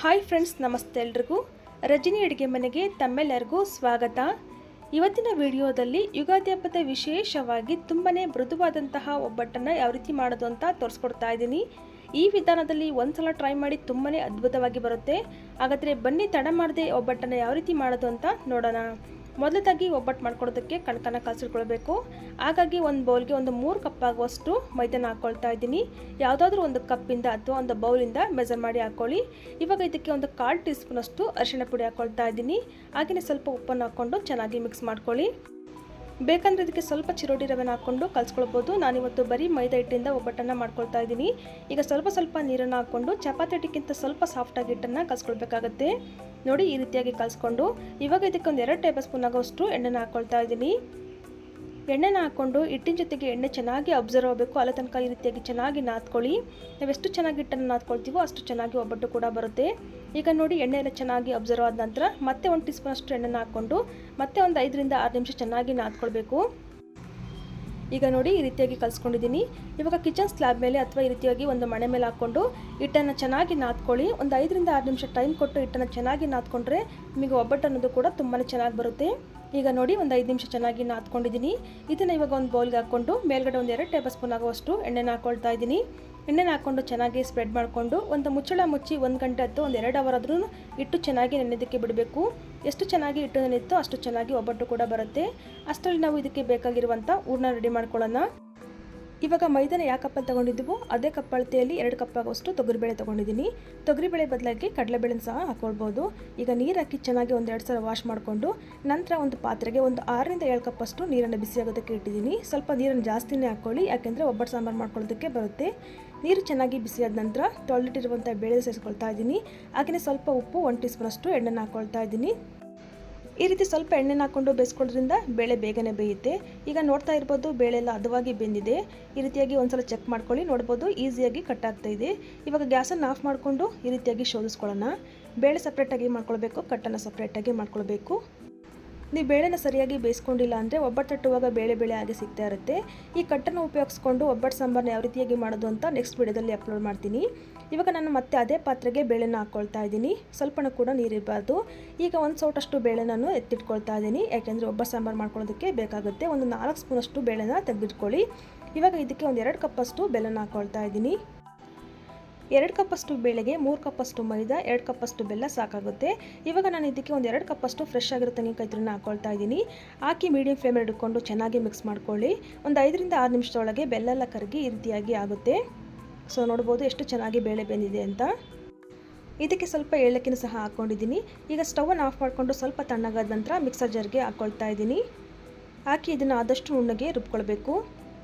Hi friends, ನಮಸ್ತೆ ಎಲ್ರಿಗೂ. ರಜನಿ ಅಡುಗೆ ಮನೆಗೆ ತಮ್ಮೆಲ್ಲರಿಗೂ ಸ್ವಾಗತ. ಇವತ್ತಿನ ವಿಡಿಯೋದಲ್ಲಿ ಯುಗಾದಿ ಹಬ್ಬದ ವಿಶೇಷವಾಗಿ ತುಂಬಾ ಮೃದುವಾದಂತಹ ಒಬ್ಬಟ್ಟನ್ನು ಯಾವ ರೀತಿ ಮಾಡೋದು ಅಂತ ತೋರಿಸ್ಕೊಡ್ತಾ ಇದ್ದೀನಿ. ಈ ವಿಧಾನದಲ್ಲಿ ಒಂದ್ಸಲ ಟ್ರೈ ಮಾಡಿ ತುಂಬಾ ಅದ್ಭುತವಾಗಿ ಬರುತ್ತೆ. ಹಾಗಾದರೆ ಬನ್ನಿ, ತಡ ಮಾಡದೆ ಒಬ್ಬಟ್ಟನ್ನು ಯಾವ ರೀತಿ ಮಾಡೋದು ಅಂತ ನೋಡೋಣ. ಮೊದಲದಾಗಿ ಒಬ್ಬಟ್ಟು ಮಾಡ್ಕೊಳ್ಳೋದಕ್ಕೆ ಕಣಕನ ಕಾಸಿಟ್ಕೊಳ್ಬೇಕು. ಹಾಗಾಗಿ ಒಂದು ಬೌಲ್ಗೆ ಒಂದು 3 ಕಪ್ ಆಗುವಷ್ಟು ಮೈದಾನ ಹಾಕ್ಕೊಳ್ತಾ ಇದ್ದೀನಿ. ಯಾವುದಾದ್ರೂ ಒಂದು ಕಪ್ಪಿಂದ ಅಥವಾ ಒಂದು ಬೌಲಿಂದ ಮೆಜರ್ ಮಾಡಿ ಹಾಕ್ಕೊಳ್ಳಿ. ಇವಾಗ ಇದಕ್ಕೆ ಒಂದು 1/4 ಟೀ ಸ್ಪೂನಷ್ಟು ಅರಿಶಿಣ ಪುಡಿ ಹಾಕ್ಕೊಳ್ತಾ ಇದ್ದೀನಿ. ಹಾಗೆಯೇ ಸ್ವಲ್ಪ ಉಪ್ಪನ್ನು ಹಾಕ್ಕೊಂಡು ಚೆನ್ನಾಗಿ ಮಿಕ್ಸ್ ಮಾಡ್ಕೊಳ್ಳಿ. ಬೇಕಂದರೆ ಇದಕ್ಕೆ ಸ್ವಲ್ಪ ಚಿರೋಟಿ ರವೆನ ಹಾಕ್ಕೊಂಡು ಕಲಿಸ್ಕೊಳ್ಬೋದು. ನಾನಿವತ್ತು ಬರೀ ಮೈದಾ ಹಿಟ್ಟಿಂದ ಒಬ್ಬಟ್ಟನ್ನು ಮಾಡ್ಕೊಳ್ತಾ ಇದ್ದೀನಿ. ಈಗ ಸ್ವಲ್ಪ ನೀರನ್ನು ಹಾಕ್ಕೊಂಡು ಚಪಾತಿ ಹಿಟ್ಟಿಗಿಂತ ಸ್ವಲ್ಪ ಸಾಫ್ಟಾಗಿ ಹಿಟ್ಟನ್ನು ಕಲಿಸ್ಕೊಳ್ಬೇಕಾಗತ್ತೆ. ನೋಡಿ, ಈ ರೀತಿಯಾಗಿ ಕಲಿಸ್ಕೊಂಡು ಇವಾಗ ಇದಕ್ಕೆ ಒಂದು 2 ಟೇಬಲ್ ಸ್ಪೂನ್ ಆಗೋಷ್ಟು ಎಣ್ಣೆನ ಹಾಕ್ಕೊಳ್ತಾ ಇದ್ದೀನಿ. ಎಣ್ಣೆನ ಹಾಕ್ಕೊಂಡು ಹಿಟ್ಟಿನ ಜೊತೆಗೆ ಎಣ್ಣೆ ಚೆನ್ನಾಗಿ ಅಬ್ಸರ್ವ್ ಆಗಬೇಕು. ಅಲ್ಲಿ ತನಕ ಈ ರೀತಿಯಾಗಿ ಚೆನ್ನಾಗಿ ನಾದ್ಕೊಳ್ಳಿ. ನಾವು ಎಷ್ಟು ಚೆನ್ನಾಗಿ ಹಿಟ್ಟನ್ನು ನಾದ್ಕೊಳ್ತೀವೋ ಅಷ್ಟು ಚೆನ್ನಾಗಿ ಒಬ್ಬಟ್ಟು ಕೂಡ ಬರುತ್ತೆ. ಈಗ ನೋಡಿ, ಎಣ್ಣೆ ಎಲ್ಲ ಚೆನ್ನಾಗಿ ಅಬ್ಸರ್ವ್ ಆದ ನಂತರ ಮತ್ತೆ 1 ಟೀ ಸ್ಪೂನ್ ಅಷ್ಟು ಎಣ್ಣೆನ ಹಾಕ್ಕೊಂಡು ಮತ್ತೆ ಒಂದು 5 ರಿಂದ 6 ನಿಮಿಷ ಚೆನ್ನಾಗಿ ನಾದ್ಕೊಳ್ಬೇಕು. ಈಗ ನೋಡಿ, ಈ ರೀತಿಯಾಗಿ ಕಲಿಸ್ಕೊಂಡಿದ್ದೀನಿ. ಇವಾಗ ಕಿಚನ್ ಸ್ಲ್ಯಾಬ್ ಮೇಲೆ ಅಥವಾ ಈ ರೀತಿಯಾಗಿ ಒಂದು ಮಣೆ ಮೇಲೆ ಹಾಕ್ಕೊಂಡು ಹಿಟ್ಟನ್ನು ಚೆನ್ನಾಗಿ ನಾದ್ಕೊಳ್ಳಿ. ಒಂದು 5 ರಿಂದ 6 ನಿಮಿಷ ಟೈಮ್ ಕೊಟ್ಟು ಹಿಟ್ಟನ್ನು ಚೆನ್ನಾಗಿ ನಾದ್ಕೊಂಡ್ರೆ ನಿಮಗೆ ಒಬ್ಬಟ್ಟು ಅನ್ನೋದು ಕೂಡ ತುಂಬಾ ಚೆನ್ನಾಗಿ ಬರುತ್ತೆ. ಈಗ ನೋಡಿ, ಒಂದು 5 ನಿಮಿಷ ಚೆನ್ನಾಗಿ ನಾದ್ಕೊಂಡಿದ್ದೀನಿ. ಇದನ್ನು ಇವಾಗ ಒಂದು ಬೌಲ್ಗೆ ಹಾಕ್ಕೊಂಡು ಮೇಲ್ಗಡೆ ಒಂದು 2 ಟೇಬಲ್ ಸ್ಪೂನ್ ಆಗುವಷ್ಟು ಎಣ್ಣೆನ ಹಾಕ್ಕೊಳ್ತಾ ಇದ್ದೀನಿ. ಎಣ್ಣೆನ ಹಾಕ್ಕೊಂಡು ಚೆನ್ನಾಗಿ ಸ್ಪ್ರೆಡ್ ಮಾಡಿಕೊಂಡು ಒಂದು ಮುಚ್ಚಳ ಮುಚ್ಚಿ 1 ಗಂಟೆ ಅಥವಾ ಒಂದು 2 ಅವರ್ ಆದ್ರೂ ಹಿಟ್ಟು ಚೆನ್ನಾಗಿ ನೆನೆಯೋದಕ್ಕೆ ಬಿಡಬೇಕು. ಎಷ್ಟು ಚೆನ್ನಾಗಿ ಹಿಟ್ಟು ನೆನೆಯುತ್ತೋ ಅಷ್ಟು ಚೆನ್ನಾಗಿ ಒಬ್ಬಟ್ಟು ಕೂಡ ಬರುತ್ತೆ. ಅಷ್ಟರಲ್ಲಿ ನಾವು ಇದಕ್ಕೆ ಬೇಕಾಗಿರುವಂಥ ಹೂರಣ ರೆಡಿ ಮಾಡ್ಕೊಳ್ಳೋಣ. ಇವಾಗ ಮೈದಾನ ಯಾವ ಕಪ್ಪಲ್ಲಿ ತೊಗೊಂಡಿದ್ದೀವೋ ಅದೇ ಕಪ್ ಅಳತೆಯಲ್ಲಿ 2 ಕಪ್ ಆಗೋಷ್ಟು ತೊಗರಿಬೇಳೆ ತೊಗೊಂಡಿದ್ದೀನಿ. ತೊಗರಿಬೇಳೆ ಬದಲಾಗಿ ಕಡಲೆಬೇಳೆನ ಸಹ ಹಾಕ್ಕೊಳ್ಬೋದು. ಈಗ ನೀರು ಹಾಕಿ ಚೆನ್ನಾಗಿ ಒಂದು 2 ಸಲ ವಾಶ್ ಮಾಡಿಕೊಂಡು ನಂತರ ಒಂದು ಪಾತ್ರೆಗೆ ಒಂದು 6 ರಿಂದ 7 ಕಪ್ಪಷ್ಟು ನೀರನ್ನು ಬಿಸಿ ಆಗೋದಕ್ಕೆ ಇಟ್ಟಿದ್ದೀನಿ. ಸ್ವಲ್ಪ ನೀರನ್ನು ಜಾಸ್ತಿನೇ ಹಾಕ್ಕೊಳ್ಳಿ, ಯಾಕೆಂದರೆ ಒಬ್ಬಟ್ಟು ಸಾಂಬಾರು ಮಾಡ್ಕೊಳ್ಳೋದಕ್ಕೆ ಬರುತ್ತೆ. ನೀರು ಚೆನ್ನಾಗಿ ಬಿಸಿಯಾದ ನಂತರ ತೊಳೆದಿಟ್ಟಿರುವಂಥ ಬೇಳೆ ಸೇರಿಸ್ಕೊಳ್ತಾ ಇದ್ದೀನಿ. ಹಾಗೆಯೇ ಸ್ವಲ್ಪ ಉಪ್ಪು, 1 ಟೀ ಸ್ಪೂನ್ ಅಷ್ಟು ಎಣ್ಣೆನ ಹಾಕ್ಕೊಳ್ತಾ ಇದ್ದೀನಿ. ಈ ರೀತಿ ಸ್ವಲ್ಪ ಎಣ್ಣೆನ ಹಾಕ್ಕೊಂಡು ಬೇಯಿಸ್ಕೊಳ್ಳೋದ್ರಿಂದ ಬೇಳೆ ಬೇಗನೆ ಬೇಯುತ್ತೆ. ಈಗ ನೋಡ್ತಾ ಇರ್ಬೋದು, ಬೇಳೆ ಎಲ್ಲ ಹದವಾಗಿ ಬೆಂದಿದೆ. ಈ ರೀತಿಯಾಗಿ ಒಂದ್ಸಲ ಚೆಕ್ ಮಾಡ್ಕೊಳ್ಳಿ. ನೋಡ್ಬೋದು, ಈಸಿಯಾಗಿ ಕಟ್ ಆಗ್ತಾ ಇದೆ. ಇವಾಗ ಗ್ಯಾಸನ್ನು ಆಫ್ ಮಾಡಿಕೊಂಡು ಈ ರೀತಿಯಾಗಿ ಶೋಧಿಸ್ಕೊಳ್ಳೋಣ. ಬೇಳೆ ಸಪ್ರೇಟಾಗಿ ಮಾಡ್ಕೊಳ್ಬೇಕು, ಕಟ್ಟನ್ನು ಸಪ್ರೇಟಾಗಿ ಮಾಡ್ಕೊಳ್ಬೇಕು. ನೀವು ಬೇಳೆನ ಸರಿಯಾಗಿ ಬೇಯಿಸ್ಕೊಂಡಿಲ್ಲ ಅಂದರೆ ಒಬ್ಬಟ್ಟು ತಟ್ಟುವಾಗ ಬೇಳೆ ಆಗಿ ಸಿಗ್ತಾ ಇರುತ್ತೆ. ಈ ಕಟ್ಟನ್ನು ಉಪಯೋಗಿಸ್ಕೊಂಡು ಒಬ್ಬಟ್ಟು ಸಾಂಬಾರನ್ನ ಯಾವ ರೀತಿಯಾಗಿ ಮಾಡೋದು ಅಂತ ನೆಕ್ಸ್ಟ್ ವಿಡಿಯೋದಲ್ಲಿ ಅಪ್ಲೋಡ್ ಮಾಡ್ತೀನಿ. ಇವಾಗ ನಾನು ಮತ್ತೆ ಅದೇ ಪಾತ್ರೆಗೆ ಬೇಳೆನ ಹಾಕ್ಕೊಳ್ತಾ ಇದ್ದೀನಿ. ಸ್ವಲ್ಪನೂ ಕೂಡ ನೀರಿರಬಾರ್ದು. ಈಗ 1 ಸೌಟಷ್ಟು ಬೇಳೆ ನಾನು ಎತ್ತಿಟ್ಕೊಳ್ತಾ ಇದ್ದೀನಿ, ಯಾಕೆಂದರೆ ಒಬ್ಬಟ್ಟು ಸಾಂಬಾರು ಮಾಡ್ಕೊಳ್ಳೋದಕ್ಕೆ ಬೇಕಾಗುತ್ತೆ. ಒಂದು 4 ಸ್ಪೂನಷ್ಟು ಬೇಳೆನ ತೆಗೆದಿಟ್ಕೊಳ್ಳಿ. ಇವಾಗ ಇದಕ್ಕೆ ಒಂದು 2 ಕಪ್ಪಷ್ಟು ಬೆಲ್ಲನ ಹಾಕ್ಕೊಳ್ತಾ ಇದ್ದೀನಿ. 2 ಕಪ್ಪಷ್ಟು ಬೇಳೆಗೆ 3 ಕಪ್ಪಷ್ಟು ಮೈದಾ, 2 ಕಪ್ಪಷ್ಟು ಬೆಲ್ಲ ಸಾಕಾಗುತ್ತೆ. ಇವಾಗ ನಾನು ಇದಕ್ಕೆ ಒಂದು 2 ಕಪ್ಪಷ್ಟು ಫ್ರೆಶ್ ಆಗಿರೋ ತೆಂಗಿನಕಾಯಿ ತುರಿನ ಹಾಕ್ಕೊಳ್ತಾ ಇದ್ದೀನಿ. ಹಾಕಿ ಮೀಡಿಯಂ ಫ್ಲೇಮಲ್ಲಿ ಇಟ್ಕೊಂಡು ಚೆನ್ನಾಗಿ ಮಿಕ್ಸ್ ಮಾಡ್ಕೊಳ್ಳಿ. ಒಂದು 5 ರಿಂದ 6 ನಿಮಿಷದೊಳಗೆ ಬೆಲ್ಲ ಎಲ್ಲ ಕರಗಿ ಈ ರೀತಿಯಾಗಿ ಆಗುತ್ತೆ. ಸೊ ನೋಡ್ಬೋದು ಎಷ್ಟು ಚೆನ್ನಾಗಿ ಬೇಳೆ ಬೆಂದಿದೆ ಅಂತ. ಇದಕ್ಕೆ ಸ್ವಲ್ಪ ಏಲಕ್ಕಿನ ಸಹ ಹಾಕ್ಕೊಂಡಿದ್ದೀನಿ. ಈಗ ಸ್ಟವನ್ನು ಆಫ್ ಮಾಡಿಕೊಂಡು ಸ್ವಲ್ಪ ತಣ್ಣಗಾದ ನಂತರ ಮಿಕ್ಸರ್ ಜಾರ್ಗೆ ಹಾಕ್ಕೊಳ್ತಾ ಇದ್ದೀನಿ. ಹಾಕಿ ಇದನ್ನು ಆದಷ್ಟು ನುಣ್ಣಗೆ ರುಬ್ಕೊಳ್ಬೇಕು.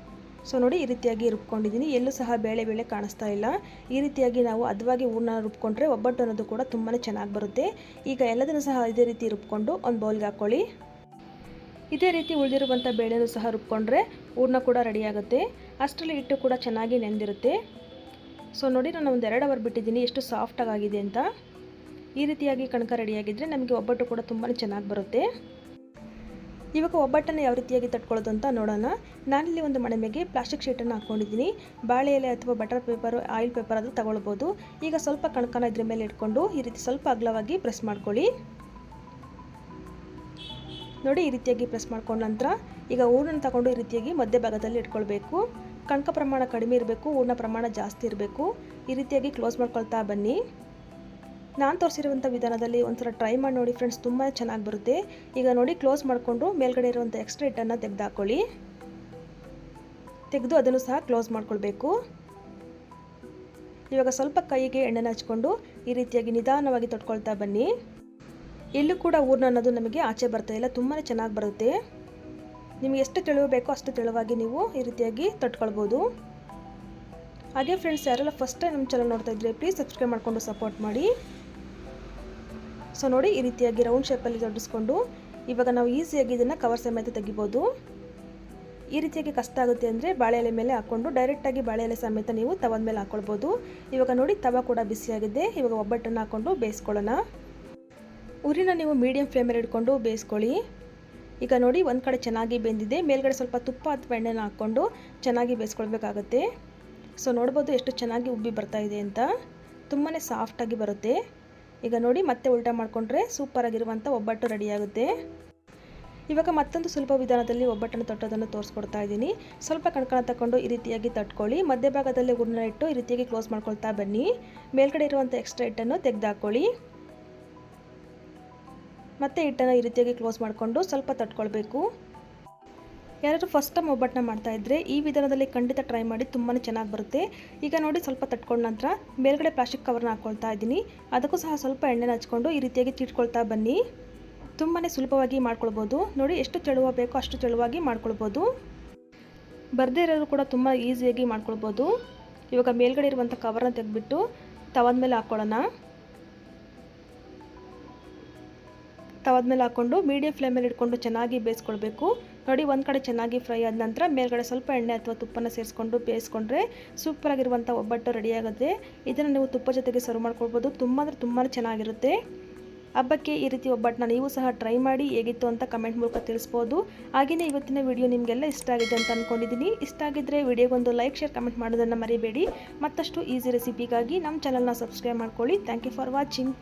ಸೊ ನೋಡಿ, ಈ ರೀತಿಯಾಗಿ ರುಬ್ಕೊಂಡಿದ್ದೀನಿ. ಎಲ್ಲೂ ಸಹ ಬೇಳೆ ಕಾಣಿಸ್ತಾ ಇಲ್ಲ. ಈ ರೀತಿಯಾಗಿ ನಾವು ಹದವಾಗಿ ಹೂರಣ ರುಬ್ಕೊಂಡ್ರೆ ಒಬ್ಬಟ್ಟು ಅನ್ನೋದು ಕೂಡ ತುಂಬಾ ಚೆನ್ನಾಗಿ ಬರುತ್ತೆ. ಈಗ ಎಲ್ಲದನ್ನು ಸಹ ಇದೇ ರೀತಿ ರುಬ್ಕೊಂಡು ಒಂದು ಬೌಲ್ಗೆ ಹಾಕ್ಕೊಳ್ಳಿ. ಇದೇ ರೀತಿ ಉಳಿದಿರುವಂಥ ಬೇಳೆನೂ ಸಹ ರುಬ್ಕೊಂಡ್ರೆ ಹೂರಣ ಕೂಡ ರೆಡಿ ಆಗುತ್ತೆ. ಅಷ್ಟರಲ್ಲಿ ಹಿಟ್ಟು ಕೂಡ ಚೆನ್ನಾಗಿ ನೆಂದಿರುತ್ತೆ. ಸೊ ನೋಡಿ, ನಾನು ಒಂದು 2 ಅವರ್ ಬಿಟ್ಟಿದ್ದೀನಿ ಎಷ್ಟು ಸಾಫ್ಟಾಗಿ ಆಗಿದೆ ಅಂತ. ಈ ರೀತಿಯಾಗಿ ಕಣಕ ರೆಡಿಯಾಗಿದ್ದರೆ ನಮಗೆ ಒಬ್ಬಟ್ಟು ಕೂಡ ತುಂಬಾ ಚೆನ್ನಾಗಿ ಬರುತ್ತೆ. ಇವಾಗ ಒಬ್ಬಟ್ಟನ್ನು ಯಾವ ರೀತಿಯಾಗಿ ತಟ್ಕೊಳ್ಳೋದು ಅಂತ ನೋಡೋಣ. ನಾನಿಲ್ಲಿ ಒಂದು ಮಣೆಮೆಗೆ ಪ್ಲಾಸ್ಟಿಕ್ ಶೀಟನ್ನು ಹಾಕ್ಕೊಂಡಿದ್ದೀನಿ. ಬಾಳೆ ಎಲೆ ಅಥವಾ ಬಟರ್ ಪೇಪರು, ಆಯಿಲ್ ಪೇಪರ್ ಆದರೂ ತಗೊಳ್ಬೋದು. ಈಗ ಸ್ವಲ್ಪ ಕಣಕನ ಇದ್ರ ಮೇಲೆ ಇಟ್ಕೊಂಡು ಈ ರೀತಿ ಸ್ವಲ್ಪ ಅಗಲವಾಗಿ ಪ್ರೆಸ್ ಮಾಡ್ಕೊಳ್ಳಿ. ನೋಡಿ, ಈ ರೀತಿಯಾಗಿ ಪ್ರೆಸ್ ಮಾಡ್ಕೊಂಡ ನಂತರ ಈಗ ಹೂರಣ ತಗೊಂಡು ಈ ರೀತಿಯಾಗಿ ಮಧ್ಯಭಾಗದಲ್ಲಿ ಇಟ್ಕೊಳ್ಬೇಕು. ಕಣಕ ಪ್ರಮಾಣ ಕಡಿಮೆ ಇರಬೇಕು, ಹೂರಣ ಪ್ರಮಾಣ ಜಾಸ್ತಿ ಇರಬೇಕು. ಈ ರೀತಿಯಾಗಿ ಕ್ಲೋಸ್ ಮಾಡ್ಕೊಳ್ತಾ ಬನ್ನಿ. ನಾನು ತೋರಿಸಿರುವಂಥ ವಿಧಾನದಲ್ಲಿ ಒಂದ್ಸಲ ಟ್ರೈ ಮಾಡಿ ನೋಡಿ ಫ್ರೆಂಡ್ಸ್, ತುಂಬ ಚೆನ್ನಾಗಿ ಬರುತ್ತೆ. ಈಗ ನೋಡಿ, ಕ್ಲೋಸ್ ಮಾಡಿಕೊಂಡು ಮೇಲ್ಗಡೆ ಇರುವಂಥ ಎಕ್ಸ್ಟ್ರಾ ಹಿಟ್ಟನ್ನು ತೆಗೆದು ಅದನ್ನು ಸಹ ಕ್ಲೋಸ್ ಮಾಡ್ಕೊಳ್ಬೇಕು. ಇವಾಗ ಸ್ವಲ್ಪ ಕೈಗೆ ಎಣ್ಣೆನ ಹಚ್ಕೊಂಡು ಈ ರೀತಿಯಾಗಿ ನಿಧಾನವಾಗಿ ತೊಟ್ಕೊಳ್ತಾ ಬನ್ನಿ. ಎಲ್ಲೂ ಕೂಡ ಹೂರಣ ಅನ್ನೋದು ನಮಗೆ ಆಚೆ ಬರ್ತಾ ಇಲ್ಲ, ತುಂಬಾ ಚೆನ್ನಾಗಿ ಬರುತ್ತೆ. ನಿಮಗೆ ಎಷ್ಟು ತೆಳುವು ಬೇಕೋ ಅಷ್ಟು ತೆಳುವಾಗಿ ನೀವು ಈ ರೀತಿಯಾಗಿ ತೊಟ್ಕೊಳ್ಬೋದು. ಹಾಗೆ ಫ್ರೆಂಡ್ಸ್, ಯಾರೆಲ್ಲ ಫಸ್ಟ್ ಟೈಮ್ ನಮ್ಮ ಚಾನಲ್ ನೋಡ್ತಾ ಇದ್ರೆ ಪ್ಲೀಸ್ ಸಬ್ಸ್ಕ್ರೈಬ್ ಮಾಡಿಕೊಂಡು ಸಪೋರ್ಟ್ ಮಾಡಿ. ಸೊ ನೋಡಿ, ಈ ರೀತಿಯಾಗಿ ರೌಂಡ್ ಶೇಪಲ್ಲಿ ಜೋಡಿಸ್ಕೊಂಡು ಇವಾಗ ನಾವು ಈಸಿಯಾಗಿ ಇದನ್ನು ಕವರ್ ಸಮೇತ ತೆಗಿಬೋದು. ಈ ರೀತಿಯಾಗಿ ಕಷ್ಟ ಆಗುತ್ತೆ ಅಂದರೆ ಬಾಳೆ ಎಲೆ ಮೇಲೆ ಹಾಕ್ಕೊಂಡು ಡೈರೆಕ್ಟಾಗಿ ಬಾಳೆ ಎಲೆ ಸಮೇತ ನೀವು ತವದ ಮೇಲೆ ಹಾಕ್ಕೊಳ್ಬೋದು. ಇವಾಗ ನೋಡಿ, ತವ ಕೂಡ ಬಿಸಿಯಾಗಿದೆ. ಇವಾಗ ಒಬ್ಬಟ್ಟನ್ನು ಹಾಕ್ಕೊಂಡು ಬೇಯಿಸ್ಕೊಳ್ಳೋಣ. ಉರಿನ ನೀವು ಮೀಡಿಯಂ ಫ್ಲೇಮಲ್ಲಿ ಇಟ್ಕೊಂಡು ಬೇಯಿಸ್ಕೊಳ್ಳಿ. ಈಗ ನೋಡಿ, ಒಂದು ಕಡೆ ಚೆನ್ನಾಗಿ ಬೆಂದಿದೆ. ಮೇಲ್ಗಡೆ ಸ್ವಲ್ಪ ತುಪ್ಪ ಅಥವಾ ಎಣ್ಣೆನ ಹಾಕ್ಕೊಂಡು ಚೆನ್ನಾಗಿ ಬೇಯಿಸ್ಕೊಳ್ಬೇಕಾಗತ್ತೆ. ಸೊ ನೋಡ್ಬೋದು ಎಷ್ಟು ಚೆನ್ನಾಗಿ ಉಬ್ಬಿ ಬರ್ತಾ ಇದೆ ಅಂತ. ತುಂಬಾ ಸಾಫ್ಟಾಗಿ ಬರುತ್ತೆ. ಈಗ ನೋಡಿ ಮತ್ತೆ ಉಲ್ಟಾ ಮಾಡಿಕೊಂಡ್ರೆ ಸೂಪರಾಗಿರುವಂಥ ಒಬ್ಬಟ್ಟು ರೆಡಿಯಾಗುತ್ತೆ. ಇವಾಗ ಮತ್ತೊಂದು ಸುಲಭ ವಿಧಾನದಲ್ಲಿ ಒಬ್ಬಟ್ಟನ್ನು ತಟ್ಟೋದನ್ನು ತೋರಿಸ್ಕೊಡ್ತಾ ಇದ್ದೀನಿ. ಸ್ವಲ್ಪ ಕಣ್ಕಣ ತಗೊಂಡು ಈ ರೀತಿಯಾಗಿ ತಟ್ಕೊಳ್ಳಿ. ಮಧ್ಯಭಾಗದಲ್ಲಿ ಹೂರಣ ಇಟ್ಟು ಈ ರೀತಿಯಾಗಿ ಕ್ಲೋಸ್ ಮಾಡ್ಕೊಳ್ತಾ ಬನ್ನಿ. ಮೇಲ್ಗಡೆ ಇರುವಂಥ ಎಕ್ಸ್ಟ್ರಾ ಹಿಟ್ಟನ್ನು ತೆಗೆದುಹಾಕೊಳ್ಳಿ. ಮತ್ತೆ ಹಿಟ್ಟನ್ನು ಈ ರೀತಿಯಾಗಿ ಕ್ಲೋಸ್ ಮಾಡಿಕೊಂಡು ಸ್ವಲ್ಪ ತಟ್ಕೊಳ್ಬೇಕು. ಯಾರಾದರೂ ಫಸ್ಟ್ ಟೈಮ್ ಒಬ್ಬಟ್ಟನ್ನ ಮಾಡ್ತಾಯಿದ್ರೆ ಈ ವಿಧಾನದಲ್ಲಿ ಖಂಡಿತ ಟ್ರೈ ಮಾಡಿ, ತುಂಬಾ ಚೆನ್ನಾಗಿ ಬರುತ್ತೆ. ಈಗ ನೋಡಿ ಸ್ವಲ್ಪ ತಟ್ಕೊಂಡ ನಂತರ ಮೇಲ್ಗಡೆ ಪ್ಲಾಸ್ಟಿಕ್ ಕವರ್ನ ಹಾಕ್ಕೊಳ್ತಾ ಇದ್ದೀನಿ. ಅದಕ್ಕೂ ಸಹ ಸ್ವಲ್ಪ ಎಣ್ಣೆನ ಹಚ್ಕೊಂಡು ಈ ರೀತಿಯಾಗಿ ತಿಟ್ಕೊಳ್ತಾ ಬನ್ನಿ. ತುಂಬಾ ಸುಲಭವಾಗಿ ಮಾಡ್ಕೊಳ್ಬೋದು. ನೋಡಿ ಎಷ್ಟು ತೆಳುವ ಬೇಕೋ ಅಷ್ಟು ತೆಳುವಾಗಿ ಮಾಡ್ಕೊಳ್ಬೋದು. ಬರದೇ ಇರೋರು ಕೂಡ ತುಂಬ ಈಸಿಯಾಗಿ ಮಾಡ್ಕೊಳ್ಬೋದು. ಇವಾಗ ಮೇಲ್ಗಡೆ ಇರುವಂಥ ಕವರ್ನ ತೆಗೆದ್ಬಿಟ್ಟು ತವದ ಮೇಲೆ ಹಾಕ್ಕೊಳ್ಳೋಣ. ತವದ ಮೇಲೆ ಹಾಕ್ಕೊಂಡು ಮೀಡಿಯಂ ಫ್ಲೇಮಲ್ಲಿ ಇಟ್ಕೊಂಡು ಚೆನ್ನಾಗಿ ಬೇಯಿಸ್ಕೊಳ್ಬೇಕು. ನೋಡಿ ಒಂದು ಕಡೆ ಚೆನ್ನಾಗಿ ಫ್ರೈ ಆದ ನಂತರ ಮೇಲ್ಗಡೆ ಸ್ವಲ್ಪ ಎಣ್ಣೆ ಅಥವಾ ತುಪ್ಪನ ಸೇರಿಸ್ಕೊಂಡು ಬೇಯಿಸ್ಕೊಂಡ್ರೆ ಸೂಪರಾಗಿರುವಂಥ ಒಬ್ಬಟ್ಟು ರೆಡಿಯಾಗುತ್ತೆ. ಇದನ್ನು ನೀವು ತುಪ್ಪ ಜೊತೆಗೆ ಸರ್ವ್ ಮಾಡ್ಕೊಳ್ಬೋದು. ತುಂಬ ಅಂದರೆ ತುಂಬಾ ಚೆನ್ನಾಗಿರುತ್ತೆ. ಹಬ್ಬಕ್ಕೆ ಈ ರೀತಿ ಒಬ್ಬಟ್ಟನ್ನ ನೀವು ಸಹ ಟ್ರೈ ಮಾಡಿ ಹೇಗಿತ್ತು ಅಂತ ಕಮೆಂಟ್ ಮೂಲಕ ತಿಳಿಸ್ಬೋದು. ಹಾಗೆಯೇ ಇವತ್ತಿನ ವಿಡಿಯೋ ನಿಮಗೆಲ್ಲ ಇಷ್ಟ ಆಗಿದೆ ಅಂತ ಅಂದ್ಕೊಂಡಿದ್ದೀನಿ. ಇಷ್ಟ ಆಗಿದ್ದರೆ ವಿಡಿಯೋಗೊಂದು ಲೈಕ್, ಶೇರ್, ಕಮೆಂಟ್ ಮಾಡೋದನ್ನು ಮರಿಬೇಡಿ. ಮತ್ತಷ್ಟು ಈಸಿ ರೆಸಿಪಿಗಾಗಿ ನಮ್ಮ ಚಾನಲ್ನ ಸಬ್ಸ್ಕ್ರೈಬ್ ಮಾಡ್ಕೊಳ್ಳಿ. Thank you for watching.